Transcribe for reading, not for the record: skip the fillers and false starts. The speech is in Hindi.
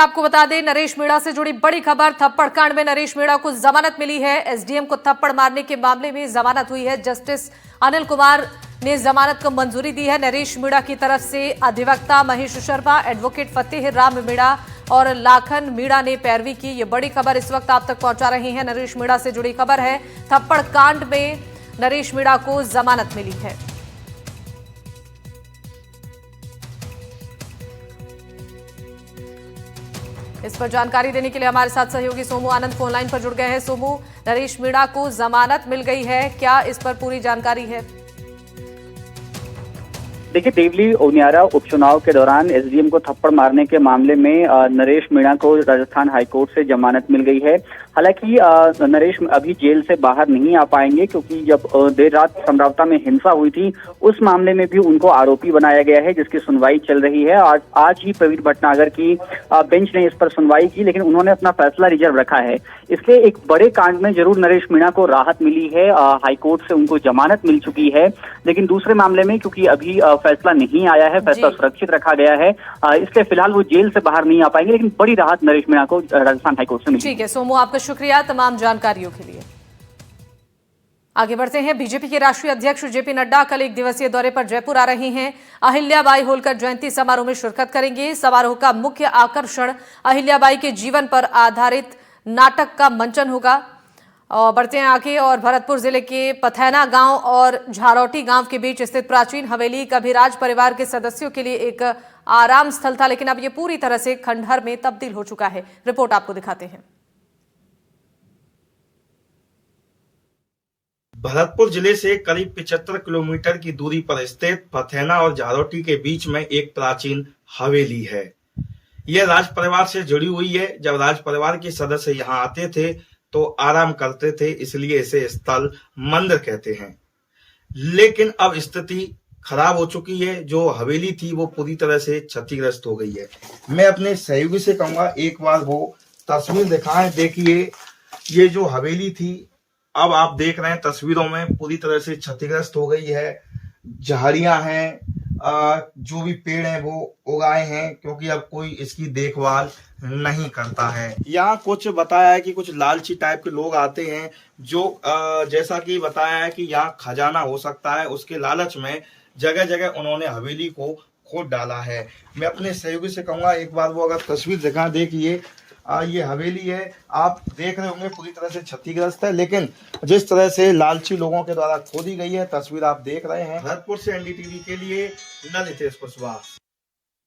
आपको बता दें, नरेश मीणा से जुड़ी बड़ी खबर। थप्पड़ कांड में नरेश मीणा को जमानत मिली है। एसडीएम को थप्पड़ मारने के मामले में जमानत हुई है। जस्टिस अनिल कुमार ने जमानत को मंजूरी दी है। नरेश मीणा की तरफ से अधिवक्ता महेश शर्मा, एडवोकेट फतेह राम मीणा और लाखन मीणा ने पैरवी की। ये बड़ी खबर इस वक्त आप तक पहुंचा रहे हैं। नरेश मीणा से जुड़ी खबर है। थप्पड़ कांड में नरेश मीणा को जमानत मिली है। इस पर जानकारी देने के लिए हमारे साथ सहयोगी सोमू आनंद फोन लाइन पर जुड़ गए हैं। सोमू, नरेश मीणा को जमानत मिल गई है, क्या इस पर पूरी जानकारी है? देखिए, देवली उनियारा उपचुनाव के दौरान एसडीएम को थप्पड़ मारने के मामले में नरेश मीणा को राजस्थान हाईकोर्ट से जमानत मिल गई है। हालांकि नरेश अभी जेल से बाहर नहीं आ पाएंगे, क्योंकि जब देर रात समरावता में हिंसा हुई थी उस मामले में भी उनको आरोपी बनाया गया है, जिसकी सुनवाई चल रही है। आज ही प्रवीण भटनागर की बेंच ने इस पर सुनवाई की, लेकिन उन्होंने अपना फैसला रिजर्व रखा है। इसलिए एक बड़े कांड में जरूर नरेश मीणा को राहत मिली है। हाईकोर्ट से उनको जमानत मिल चुकी है, लेकिन दूसरे मामले में क्योंकि अभी फैसला नहीं आया है, फैसला सुरक्षित रखा गया है, इसलिए फिलहाल वो जेल से बाहर नहीं आ पाएंगे। लेकिन बड़ी राहत नरेश मीणा को राजस्थान हाईकोर्ट से मिली। ठीक है सोमू, आपका शुक्रिया तमाम जानकारियों के लिए। आगे बढ़ते हैं। बीजेपी के राष्ट्रीय अध्यक्ष जेपी नड्डा कल एक दिवसीय दौरे पर जयपुर आ रहे हैं। अहिल्याबाई होलकर जयंती समारोह में शिरकत करेंगे। समारोह का मुख्य आकर्षण अहिल्याबाई के जीवन पर आधारित नाटक का मंचन होगा। और बढ़ते हैं आगे, और भरतपुर जिले के पथैना गांव और झारोटी गांव के बीच स्थित प्राचीन हवेली कभी राज परिवार के सदस्यों के लिए एक आराम स्थल था, लेकिन अब यह पूरी तरह से खंडहर में तब्दील हो चुका है। रिपोर्ट आपको दिखाते हैं। भरतपुर जिले से करीब 75 किलोमीटर की दूरी पर स्थित पथैना और झारोटी के बीच में एक प्राचीन हवेली है। यह राज परिवार से जुड़ी हुई है। जब राज परिवार के सदस्य यहाँ आते थे तो आराम करते थे, इसलिए इसे स्थल मंदिर कहते हैं। लेकिन अब स्थिति खराब हो चुकी है। जो हवेली थी वो पूरी तरह से क्षतिग्रस्त हो गई है। मैं अपने सहयोगी से कहूंगा एक बार वो तस्वीर दिखाएं। देखिए, ये जो हवेली थी अब आप देख रहे हैं तस्वीरों में पूरी तरह से क्षतिग्रस्त हो गई है। झाड़ियां हैं, जो भी पेड़ हैं वो उगाए हैं, क्योंकि अब कोई इसकी देखभाल नहीं करता है। यहाँ कुछ बताया है कि कुछ लालची टाइप के लोग आते हैं, जो जैसा कि बताया है कि यहाँ खजाना हो सकता है, उसके लालच में जगह जगह उन्होंने हवेली को खोद डाला है। मैं अपने सहयोगी से कहूंगा एक बार वो अगर तस्वीर दिखा। देखिए, ये हवेली है, आप देख रहे होंगे पूरी तरह से क्षतिग्रस्त है, लेकिन जिस तरह से लालची लोगों के द्वारा खोदी गई है, तस्वीर आप देख रहे हैं। भरतपुर से एनडीटीवी के लिए नलितेश कुशवाहा।